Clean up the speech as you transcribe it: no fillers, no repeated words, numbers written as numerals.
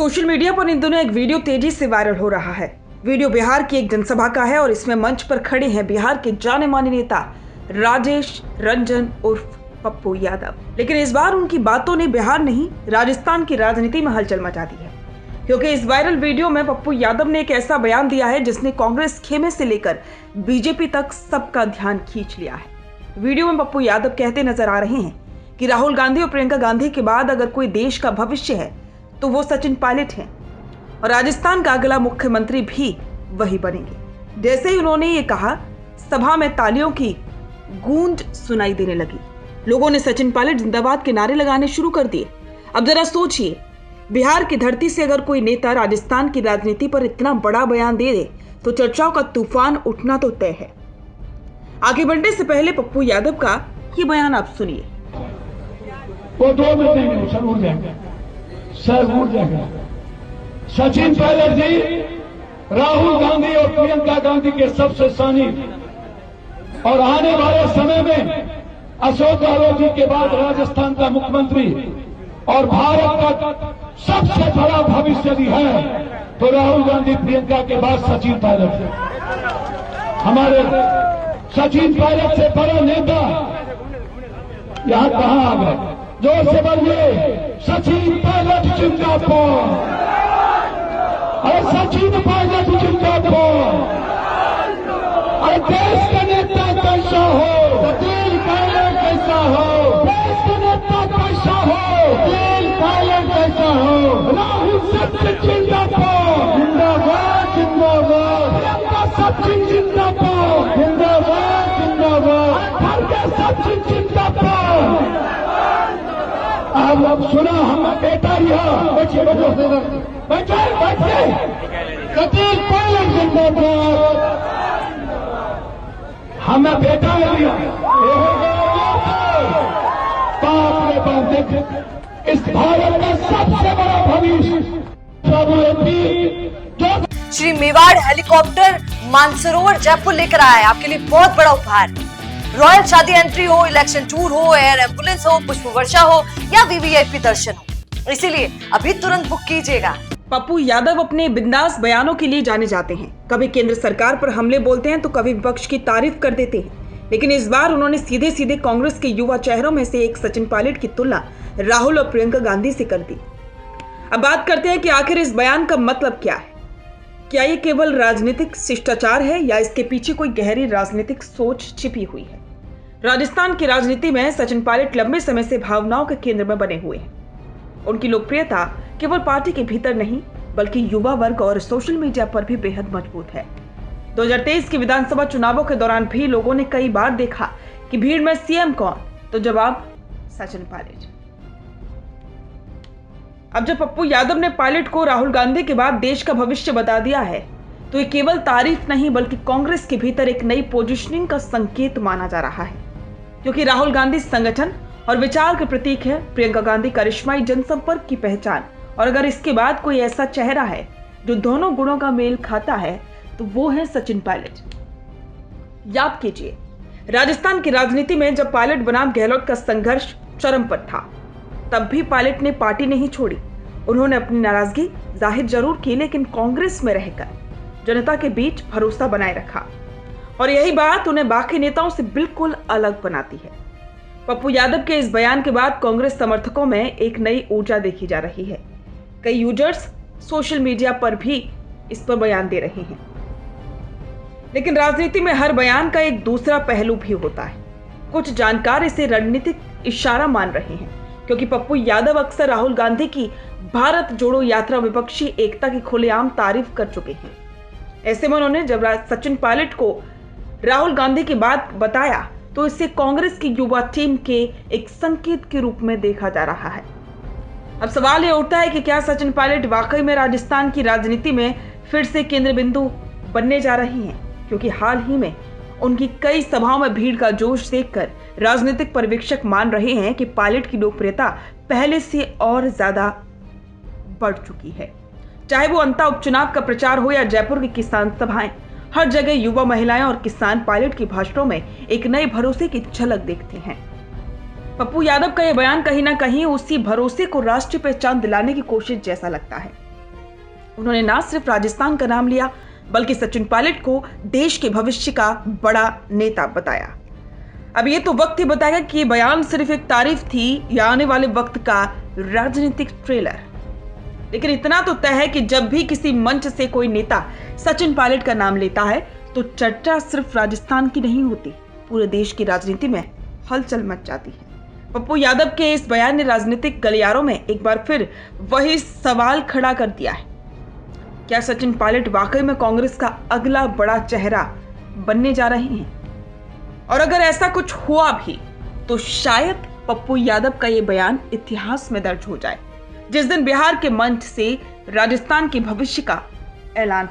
Social media पर इन दिनों एक वीडियो तेजी से वायरल हो रहा है। वीडियो बिहार की एक जनसभा का है और इसमें मंच पर खड़े हैं बिहार के जाने माने नेता राजेश रंजन उर्फ पप्पू यादव। लेकिन इस बार उनकी बातों ने बिहार नहीं राजस्थान की राजनीति में हलचल मचा दी है, क्योंकि इस वायरल वीडियो में पप्पू यादव ने एक ऐसा बयान दिया है जिसने कांग्रेस खेमे से लेकर बीजेपी तक सबका ध्यान खींच लिया है। वीडियो में पप्पू यादव कहते नजर आ रहे हैं कि राहुल गांधी और प्रियंका गांधी के बाद अगर कोई देश का भविष्य है तो वो सचिन पायलट हैं और राजस्थान का अगला मुख्यमंत्री भी वही बनेंगे। जैसे ही उन्होंने ये कहा, सभा में तालियों की गूंज सुनाई देने लगी। लोगों ने सचिन पायलट जिंदाबाद के नारे लगाने शुरू कर दिए। अब जरा सोचिए, बिहार की धरती से अगर कोई नेता राजस्थान की राजनीति पर इतना बड़ा बयान दे दे तो चर्चाओं का तूफान उठना तो तय है। आगे बढ़ने से पहले पप्पू यादव का ये बयान आप सुनिए। वो 2 मिनट में सर उठ जाएगा। सचिन पायलट जी राहुल गांधी और प्रियंका गांधी के सबसे सानी और आने वाले समय में अशोक गहलोत जी के बाद राजस्थान का मुख्यमंत्री और भारत का सबसे बड़ा भविष्य भी है तो राहुल गांधी प्रियंका के बाद सचिन पायलट है। हमारे सचिन पायलट से बड़ा नेता यहां कहां आ गए? जोर से बोलिए, सचिन पायलट जिंदाबाद। अरे सचिन पायलट जिंदाबाद। अरे देश का नेता कैसा हो, सचिन पायलट कैसा हो। देश का नेता कैसा हो, सचिन पायलट कैसा हो। राहुल सचिन जिंदाबाद, जिंदाबाद जिंदाबाद। प्रियंका सचिन जिंदाबाद, जिंदाबाद जिंदाबाद। खड़गे सचिन जिंदाबाद। अब सुना, हम बेटा यहाँ बैठिए बैठिए। सचिन पायलट जिंदाबाद। हमें बेटा बाप रे बाप, देख इस भारत का सबसे बड़ा भविष्य। श्री मेवाड़ हेलीकॉप्टर मानसरोवर जयपुर लेकर आया है आपके लिए बहुत बड़ा उपहार। रॉयल शादी एंट्री हो, इलेक्शन टूर हो, एयर एम्बुलेंस हो, पुष्प वर्षा हो या वीवीआईपी दर्शन हो, इसीलिए अभी तुरंत बुक कीजिएगा। पप्पू यादव अपने बिंदास बयानों के लिए जाने जाते हैं। कभी केंद्र सरकार पर हमले बोलते हैं तो कभी विपक्ष की तारीफ कर देते हैं, लेकिन इस बार उन्होंने सीधे सीधे कांग्रेस के युवा चेहरों में से एक सचिन पायलट की तुलना राहुल और प्रियंका गांधी से कर दी। अब बात करते हैं कि आखिर इस बयान का मतलब क्या है। क्या ये केवल राजनीतिक शिष्टाचार है या इसके पीछे कोई गहरी राजनीतिक सोच छिपी हुई है? राजस्थान की राजनीति में सचिन पायलट लंबे समय से भावनाओं के केंद्र में बने हुए हैं। उनकी लोकप्रियता केवल पार्टी के भीतर नहीं बल्कि युवा वर्ग और सोशल मीडिया पर भी बेहद मजबूत है। 2023 के विधानसभा चुनावों के दौरान भी लोगों ने कई बार देखा कि भीड़ में सीएम कौन, तो जवाब सचिन पायलट। अब जब पप्पू यादव ने पायलट को राहुल गांधी के बाद देश का भविष्य बता दिया है तो ये केवल तारीफ नहीं बल्कि कांग्रेस के भीतर एक नई पोजीशनिंग का संकेत माना जा रहा है, क्योंकि राहुल गांधी संगठन और विचार के प्रतीक है, प्रियंका गांधी करिश्माई जनसंपर्क की पहचान, और अगर इसके बाद कोई ऐसा चेहरा है जो दोनों गुणों का मेल खाता है तो वो है सचिन पायलट। याद कीजिए, राजस्थान की राजनीति में जब पायलट बनाम गहलोत का संघर्ष चरम पर था तब भी पायलट ने पार्टी नहीं छोड़ी। उन्होंने अपनी नाराजगी जाहिर जरूर की, लेकिन कांग्रेस में रहकर जनता के बीच भरोसा बनाए रखा, और यही बात उन्हें बाकी नेताओं से बिल्कुल अलग बनाती है। पप्पू यादव के इस बयान के बाद कांग्रेस समर्थकों में एक नई ऊर्जा देखी जा रही है। कई यूजर्स सोशल मीडिया पर भी इस पर बयान दे रहे हैं। लेकिन राजनीति में हर बयान का एक दूसरा पहलू भी होता है। कुछ जानकार इसे रणनीतिक इशारा मान रहे हैं, क्योंकि पप्पू यादव अक्सर राहुल गांधी की भारत जोड़ो यात्रा विपक्षी एकता की खुलेआम तारीफ कर चुके हैं। ऐसे में उन्होंने जब सचिन पायलट को राहुल गांधी की बात बताया तो इसे कांग्रेस की युवा टीम के एक संकेत के रूप में देखा जा रहा है। अब सवाल यह उठता है कि क्या सचिन पायलट वाकई में राजस्थान की राजनीति में फिर से केंद्र बिंदु बनने जा रही हैं, क्योंकि हाल ही में उनकी कई सभाओं में भीड़ का जोश देखकर राजनीतिक पर्यवेक्षक मान रहे हैं कि पायलट की लोकप्रियता पहले से और ज्यादा बढ़ चुकी है। चाहे वो अंता उपचुनाव का प्रचार हो या जयपुर की किसान सभाएं, हर जगह युवा, महिलाएं और किसान पायलट की भाषणों में एक नए भरोसे की झलक देखते हैं। पप्पू यादव का यह बयान कहीं ना कहीं उसी भरोसे को राष्ट्रीय पहचान दिलाने की कोशिश जैसा लगता है। उन्होंने ना सिर्फ राजस्थान का नाम लिया बल्कि सचिन पायलट को देश के भविष्य का बड़ा नेता बताया। अब ये तो वक्त ही बताएगा कि ये बयान सिर्फ एक तारीफ थी या आने वाले वक्त का राजनीतिक ट्रेलर। लेकिन इतना तो तय है कि जब भी किसी मंच से कोई नेता सचिन पायलट का नाम लेता है तो चर्चा सिर्फ राजस्थान की नहीं होती, पूरे देश की राजनीति में हलचल मच जाती है। पप्पू यादव के इस बयान ने राजनीतिक गलियारों में एक बार फिर वही सवाल खड़ा कर दिया है, क्या सचिन पायलट वाकई में कांग्रेस का अगला बड़ा चेहरा बनने जा रहे हैं? और अगर ऐसा कुछ हुआ भी तो शायद पप्पू यादव का ये बयान इतिहास में दर्ज हो जाए, जिस दिन बिहार के मंच से राजस्थान के भविष्य का ऐलान